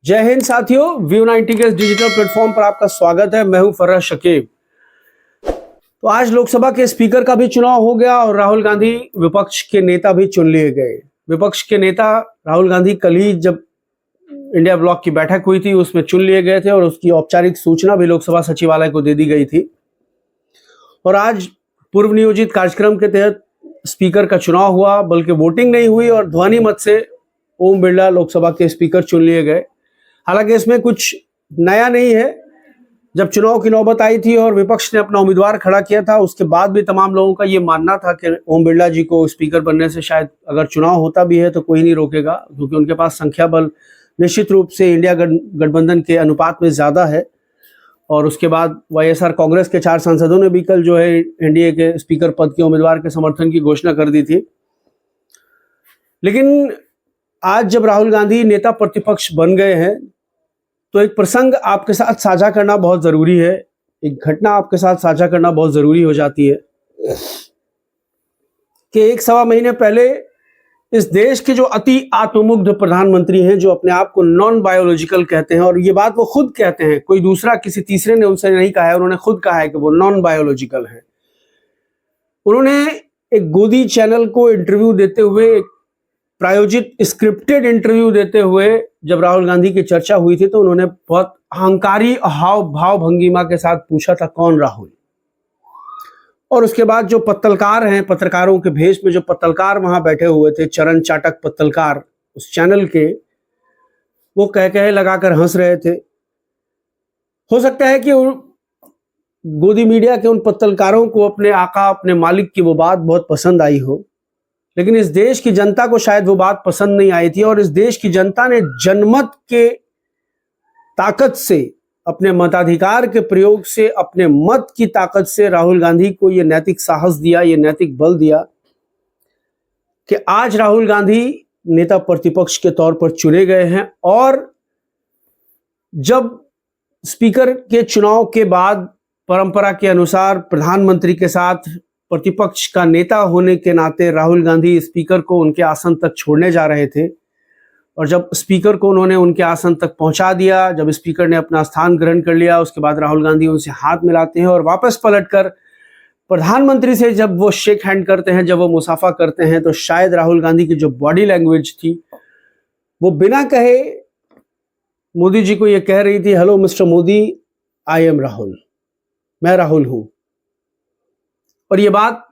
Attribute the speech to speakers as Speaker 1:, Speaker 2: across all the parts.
Speaker 1: जय हिंद साथियों, व्यू 90 के डिजिटल प्लेटफॉर्म पर आपका स्वागत है। मैं हूं फर्राज शकीब। तो आज लोकसभा के स्पीकर का भी चुनाव हो गया और राहुल गांधी विपक्ष के नेता भी चुन लिए गए। विपक्ष के नेता राहुल गांधी कल ही जब इंडिया ब्लॉक की बैठक हुई थी उसमें चुन लिए गए थे और उसकी औपचारिक सूचना भी लोकसभा सचिवालय को दे दी गई थी। और आज पूर्व नियोजित कार्यक्रम के तहत स्पीकर का चुनाव हुआ, बल्कि वोटिंग नहीं हुई और ध्वनि मत से ओम बिरला लोकसभा के स्पीकर चुन लिए गए। हालांकि इसमें कुछ नया नहीं है। जब चुनाव की नौबत आई थी और विपक्ष ने अपना उम्मीदवार खड़ा किया था, उसके बाद भी तमाम लोगों का ये मानना था कि ओम बिरला जी को स्पीकर बनने से शायद अगर चुनाव होता भी है तो कोई नहीं रोकेगा, क्योंकि उनके पास संख्या बल निश्चित रूप से इंडिया गठबंधन के अनुपात में ज़्यादा है। और उसके बाद वाईएसआर कांग्रेस के 4 सांसदों ने भी कल जो है एनडीए के स्पीकर पद के उम्मीदवार के समर्थन की घोषणा कर दी थी। लेकिन आज जब राहुल गांधी नेता प्रतिपक्ष बन गए हैं तो एक प्रसंग आपके साथ साझा करना बहुत जरूरी है, एक घटना आपके साथ साझा करना बहुत जरूरी हो जाती है कि 1-1.25 महीने पहले इस देश के जो अति आत्ममुग्ध प्रधानमंत्री हैं, जो अपने आप को नॉन बायोलॉजिकल कहते हैं, और ये बात वो खुद कहते हैं, कोई दूसरा किसी तीसरे ने उनसे नहीं कहा है, उन्होंने खुद कहा है कि वो नॉन बायोलॉजिकल है। उन्होंने एक गोदी चैनल को इंटरव्यू देते हुए, एक प्रायोजित स्क्रिप्टेड इंटरव्यू देते हुए जब राहुल गांधी की चर्चा हुई थी तो उन्होंने बहुत अहंकारी हाव भाव भंगिमा के साथ पूछा था, कौन राहुल। और उसके बाद जो पत्रकार हैं, पत्रकारों के भेष में जो पत्रकार वहां बैठे हुए थे, चरण चाटक पत्रकार उस चैनल के, वो कह लगाकर हंस रहे थे। हो सकता है कि गोदी मीडिया के उन पत्रकारों को अपने आका, अपने मालिक की वो बात बहुत पसंद आई हो, लेकिन इस देश की जनता को शायद वो बात पसंद नहीं आई थी। और इस देश की जनता ने जनमत के ताकत से, अपने मताधिकार के प्रयोग से, अपने मत की ताकत से राहुल गांधी को ये नैतिक साहस दिया, ये नैतिक बल दिया कि आज राहुल गांधी नेता प्रतिपक्ष के तौर पर चुने गए हैं। और जब स्पीकर के चुनाव के बाद परंपरा के अनुसार प्रधानमंत्री के साथ प्रतिपक्ष का नेता होने के नाते राहुल गांधी स्पीकर को उनके आसन तक छोड़ने जा रहे थे, और जब स्पीकर को उन्होंने उनके आसन तक पहुंचा दिया, जब स्पीकर ने अपना स्थान ग्रहण कर लिया, उसके बाद राहुल गांधी उनसे हाथ मिलाते हैं और वापस पलटकर प्रधानमंत्री से जब वो शेक हैंड करते हैं, जब वो मुसाफा करते हैं, तो शायद राहुल गांधी की जो बॉडी लैंग्वेज थी वो बिना कहे मोदी जी को ये कह रही थी, hello mister Modi, I am Rahul, मैं राहुल हूं। और ये बात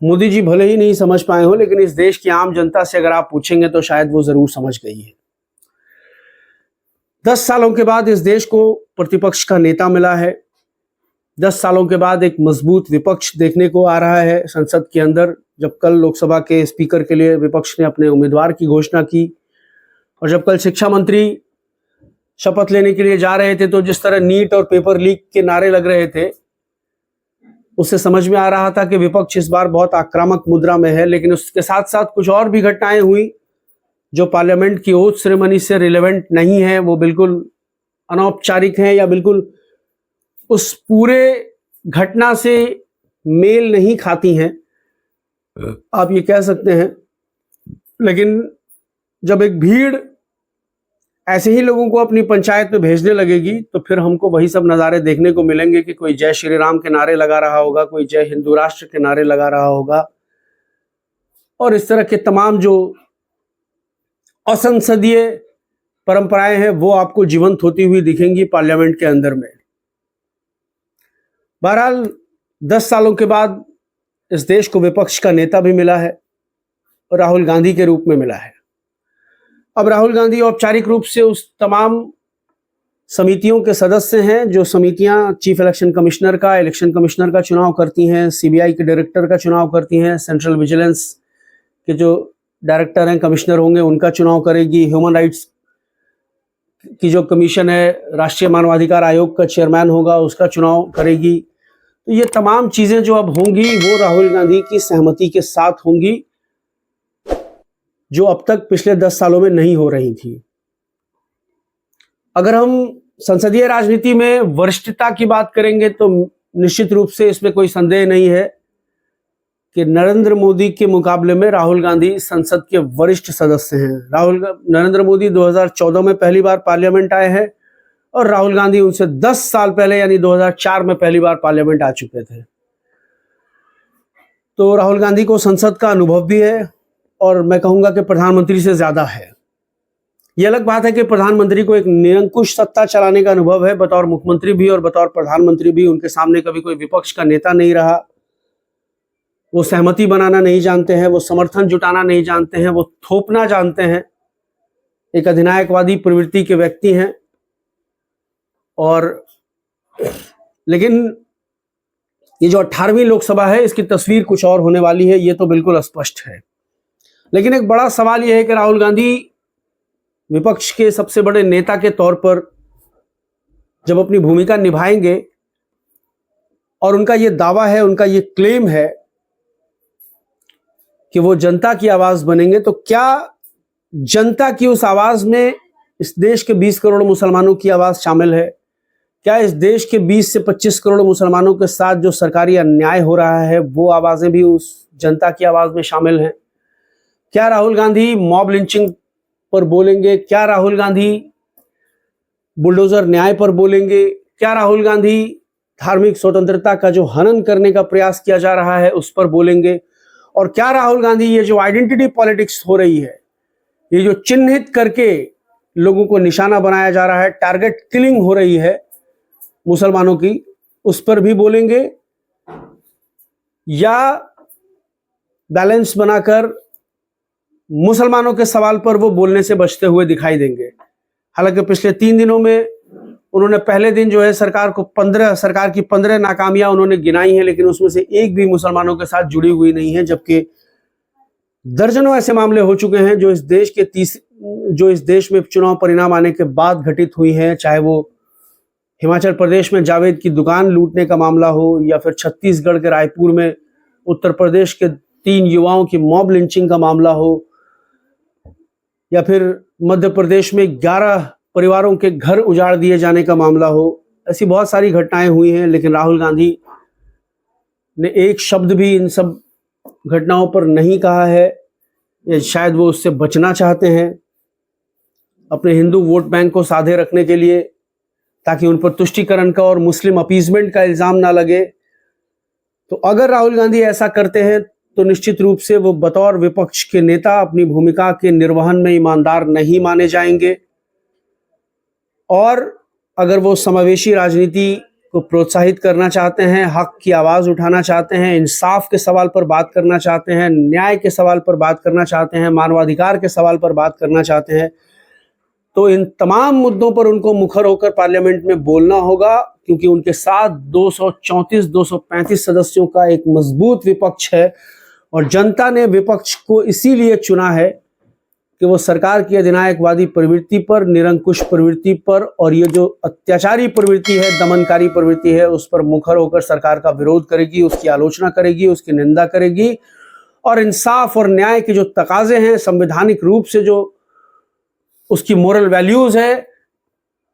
Speaker 1: मोदी जी भले ही नहीं समझ पाए हो, लेकिन इस देश की आम जनता से अगर आप पूछेंगे तो शायद वो जरूर समझ गई है। 10 सालों के बाद इस देश को प्रतिपक्ष का नेता मिला है। 10 सालों के बाद एक मजबूत विपक्ष देखने को आ रहा है संसद के अंदर। जब कल लोकसभा के स्पीकर के लिए विपक्ष ने अपने उम्मीदवार की घोषणा की, और जब कल शिक्षा मंत्री शपथ लेने के लिए जा रहे थे, तो जिस तरह नीट और पेपर लीक के नारे लग रहे थे, उससे समझ में आ रहा था कि विपक्ष इस बार बहुत आक्रामक मुद्रा में है। लेकिन उसके साथ साथ कुछ और भी घटनाएं हुई जो पार्लियामेंट की ओथ सेरेमनी से रिलेवेंट नहीं है, वो बिल्कुल अनौपचारिक हैं या बिल्कुल उस पूरे घटना से मेल नहीं खाती हैं, आप ये कह सकते हैं। लेकिन जब एक भीड़ ऐसे ही लोगों को अपनी पंचायत में भेजने लगेगी तो फिर हमको वही सब नज़ारे देखने को मिलेंगे कि कोई जय श्री राम के नारे लगा रहा होगा, कोई जय हिंदू राष्ट्र के नारे लगा रहा होगा, और इस तरह के तमाम जो असंसदीय परंपराएं हैं वो आपको जीवंत होती हुई दिखेंगी पार्लियामेंट के अंदर में। बहरहाल 10 सालों के बाद इस देश को विपक्ष का नेता भी मिला है और राहुल गांधी के रूप में मिला है। अब राहुल गांधी औपचारिक रूप से उस तमाम समितियों के सदस्य हैं जो समितियां चीफ इलेक्शन कमिश्नर का, इलेक्शन कमिश्नर का चुनाव करती हैं, सीबीआई के डायरेक्टर का चुनाव करती हैं, सेंट्रल विजिलेंस के जो डायरेक्टर हैं, कमिश्नर होंगे, उनका चुनाव करेगी, ह्यूमन राइट्स की जो कमीशन है, राष्ट्रीय मानवाधिकार आयोग का चेयरमैन होगा, उसका चुनाव करेगी। तो ये तमाम चीज़ें जो अब होंगी वो राहुल गांधी की सहमति के साथ होंगी, जो अब तक पिछले 10 सालों में नहीं हो रही थी। अगर हम संसदीय राजनीति में वरिष्ठता की बात करेंगे तो निश्चित रूप से इसमें कोई संदेह नहीं है कि नरेंद्र मोदी के मुकाबले में राहुल गांधी संसद के वरिष्ठ सदस्य हैं। नरेंद्र मोदी 2014 में पहली बार पार्लियामेंट आए हैं और राहुल गांधी उनसे 10 साल पहले यानी 2004 में पहली बार पार्लियामेंट आ चुके थे। तो राहुल गांधी को संसद का अनुभव भी है और मैं कहूंगा कि प्रधानमंत्री से ज्यादा है। ये अलग बात है कि प्रधानमंत्री को एक निरंकुश सत्ता चलाने का अनुभव है, बतौर मुख्यमंत्री भी और बतौर प्रधानमंत्री भी। उनके सामने कभी कोई विपक्ष का नेता नहीं रहा। वो सहमति बनाना नहीं जानते हैं, वो समर्थन जुटाना नहीं जानते हैं, वो थोपना जानते हैं। एक अधिनायकवादी प्रवृत्ति के व्यक्ति हैं। और लेकिन ये जो 18वीं लोकसभा है, इसकी तस्वीर कुछ और होने वाली है, ये तो बिल्कुल स्पष्ट है। लेकिन एक बड़ा सवाल यह है कि राहुल गांधी विपक्ष के सबसे बड़े नेता के तौर पर जब अपनी भूमिका निभाएंगे और उनका ये दावा है, उनका ये क्लेम है कि वो जनता की आवाज बनेंगे, तो क्या जनता की उस आवाज में इस देश के 20 करोड़ मुसलमानों की आवाज शामिल है? क्या इस देश के 20 से 25 करोड़ मुसलमानों के साथ जो सरकारी अन्याय हो रहा है वो आवाजें भी उस जनता की आवाज में शामिल हैं? क्या राहुल गांधी मॉब लिंचिंग पर बोलेंगे? क्या राहुल गांधी बुलडोजर न्याय पर बोलेंगे? क्या राहुल गांधी धार्मिक स्वतंत्रता का जो हनन करने का प्रयास किया जा रहा है उस पर बोलेंगे? और क्या राहुल गांधी ये जो आइडेंटिटी पॉलिटिक्स हो रही है, ये जो चिन्हित करके लोगों को निशाना बनाया जा रहा है, टारगेट किलिंग हो रही है मुसलमानों की, उस पर भी बोलेंगे? या बैलेंस बनाकर मुसलमानों के सवाल पर वो बोलने से बचते हुए दिखाई देंगे? हालांकि पिछले 3 दिनों में उन्होंने पहले दिन जो है सरकार की 15 नाकामियां उन्होंने गिनाई हैं, लेकिन उसमें से एक भी मुसलमानों के साथ जुड़ी हुई नहीं है। जबकि दर्जनों ऐसे मामले हो चुके हैं जो इस देश में चुनाव परिणाम आने के बाद घटित हुई हैं, चाहे वो हिमाचल प्रदेश में जावेद की दुकान लूटने का मामला हो, या फिर छत्तीसगढ़ के रायपुर में उत्तर प्रदेश के 3 युवाओं की मॉब लिंचिंग का मामला हो, या फिर मध्य प्रदेश में 11 परिवारों के घर उजाड़ दिए जाने का मामला हो। ऐसी बहुत सारी घटनाएं हुई हैं, लेकिन राहुल गांधी ने एक शब्द भी इन सब घटनाओं पर नहीं कहा है। या शायद वो उससे बचना चाहते हैं अपने हिंदू वोट बैंक को साधे रखने के लिए, ताकि उन पर तुष्टीकरण का और मुस्लिम अपीजमेंट का इल्जाम ना लगे। तो अगर राहुल गांधी ऐसा करते हैं तो निश्चित रूप से वो बतौर विपक्ष के नेता अपनी भूमिका के निर्वहन में ईमानदार नहीं माने जाएंगे। और अगर वो समावेशी राजनीति को प्रोत्साहित करना चाहते हैं, हक की आवाज उठाना चाहते हैं, इंसाफ के सवाल पर बात करना चाहते हैं, न्याय के सवाल पर बात करना चाहते हैं, मानवाधिकार के सवाल पर बात करना चाहते हैं, तो इन तमाम मुद्दों पर उनको मुखर होकर पार्लियामेंट में बोलना होगा, क्योंकि उनके साथ 234-235 सदस्यों का एक मजबूत विपक्ष है। और जनता ने विपक्ष को इसीलिए चुना है कि वो सरकार की अधिनायकवादी प्रवृत्ति पर, निरंकुश प्रवृत्ति पर और ये जो अत्याचारी प्रवृत्ति है, दमनकारी प्रवृत्ति है, उस पर मुखर होकर सरकार का विरोध करेगी, उसकी आलोचना करेगी, उसकी निंदा करेगी। और इंसाफ और न्याय के जो तकाजे हैं, संवैधानिक रूप से जो उसकी मोरल वैल्यूज है,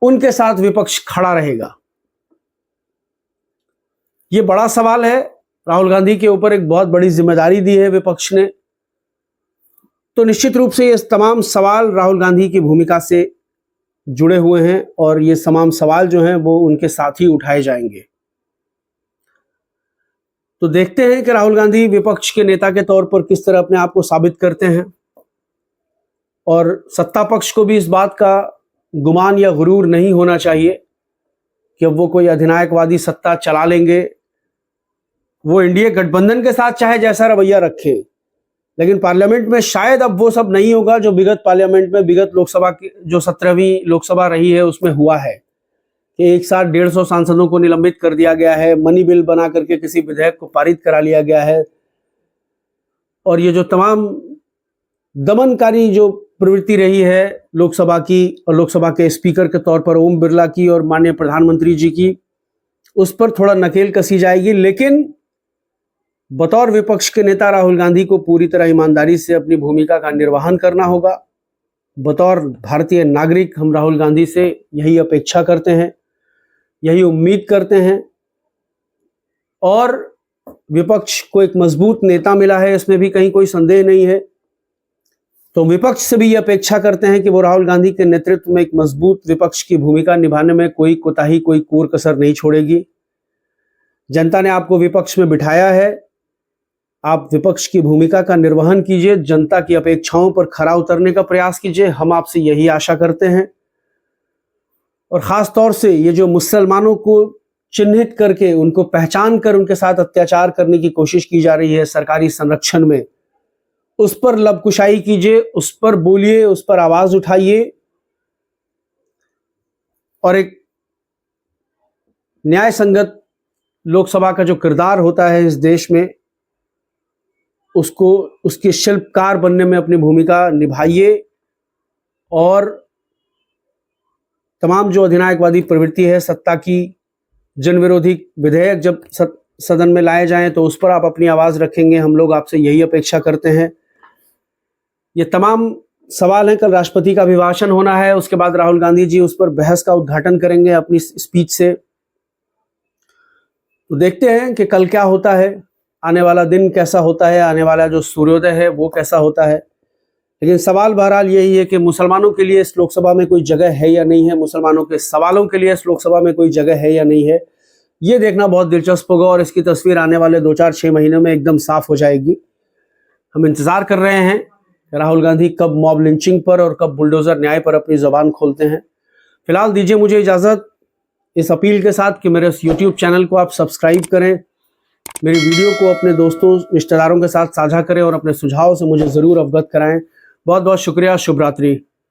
Speaker 1: उनके साथ विपक्ष खड़ा रहेगा। ये बड़ा सवाल है। राहुल गांधी के ऊपर एक बहुत बड़ी जिम्मेदारी दी है विपक्ष ने। तो निश्चित रूप से ये तमाम सवाल राहुल गांधी की भूमिका से जुड़े हुए हैं और ये तमाम सवाल जो हैं वो उनके साथ ही उठाए जाएंगे। तो देखते हैं कि राहुल गांधी विपक्ष के नेता के तौर पर किस तरह अपने आप को साबित करते हैं। और सत्ता पक्ष को भी इस बात का गुमान या गुरूर नहीं होना चाहिए कि अब वो कोई अधिनायकवादी सत्ता चला लेंगे। वो एनडीए गठबंधन के साथ चाहे जैसा रवैया रखें, लेकिन पार्लियामेंट में शायद अब वो सब नहीं होगा जो विगत पार्लियामेंट में, विगत लोकसभा की जो 17वीं लोकसभा रही है उसमें हुआ है कि एक साथ 150 सांसदों को निलंबित कर दिया गया है, मनी बिल बना करके किसी विधेयक को पारित करा लिया गया है। और ये जो तमाम दमनकारी जो प्रवृत्ति रही है लोकसभा की और लोकसभा के स्पीकर के तौर पर ओम बिरला की और माननीय प्रधानमंत्री जी की, उस पर थोड़ा नकेल कसी जाएगी। लेकिन बतौर विपक्ष के नेता राहुल गांधी को पूरी तरह ईमानदारी से अपनी भूमिका का निर्वहन करना होगा। बतौर भारतीय नागरिक हम राहुल गांधी से यही अपेक्षा करते हैं, यही उम्मीद करते हैं। और विपक्ष को एक मजबूत नेता मिला है, इसमें भी कहीं कोई संदेह नहीं है। तो विपक्ष से भी ये अपेक्षा करते हैं कि वो राहुल गांधी के नेतृत्व में एक मजबूत विपक्ष की भूमिका निभाने में कोई कोताही, कोई कोर कसर नहीं छोड़ेगी। जनता ने आपको विपक्ष में बिठाया है, आप विपक्ष की भूमिका का निर्वहन कीजिए, जनता की अपेक्षाओं पर खरा उतरने का प्रयास कीजिए, हम आपसे यही आशा करते हैं। और खास तौर से ये जो मुसलमानों को चिन्हित करके, उनको पहचान कर उनके साथ अत्याचार करने की कोशिश की जा रही है सरकारी संरक्षण में, उस पर लबकुशाई कीजिए, उस पर बोलिए, उस पर आवाज उठाइए और एक न्याय संगत लोकसभा का जो किरदार होता है इस देश में, उसको, उसके शिल्पकार बनने में अपनी भूमिका निभाइए। और तमाम जो अधिनायकवादी प्रवृत्ति है, सत्ता की जन विरोधी विधेयक जब सदन में लाए जाएं तो उस पर आप अपनी आवाज रखेंगे, हम लोग आपसे यही अपेक्षा करते हैं। ये तमाम सवाल हैं, कल राष्ट्रपति का अभिभाषण होना है, उसके बाद राहुल गांधी जी उस पर बहस का उद्घाटन करेंगे अपनी स्पीच से। तो देखते हैं कि कल क्या होता है, आने वाला दिन कैसा होता है, आने वाला जो सूर्योदय है वो कैसा होता है। लेकिन सवाल बहरहाल यही है कि मुसलमानों के लिए इस लोकसभा में कोई जगह है या नहीं है, मुसलमानों के सवालों के लिए इस लोकसभा में कोई जगह है या नहीं है, ये देखना बहुत दिलचस्प होगा और इसकी तस्वीर आने वाले 2-4-6 महीनों में एकदम साफ हो जाएगी। हम इंतजार कर रहे हैं राहुल गांधी कब मॉब लिंचिंग पर और कब बुलडोजर न्याय पर अपनी जबान खोलते हैं। फिलहाल दीजिए मुझे इजाजत, इस अपील के साथ कि मेरे यूट्यूब चैनल को आप सब्सक्राइब करें, मेरी वीडियो को अपने दोस्तों रिश्तेदारों के साथ साझा करें और अपने सुझाव से मुझे ज़रूर अवगत कराएं। बहुत बहुत शुक्रिया। शुभ रात्रि।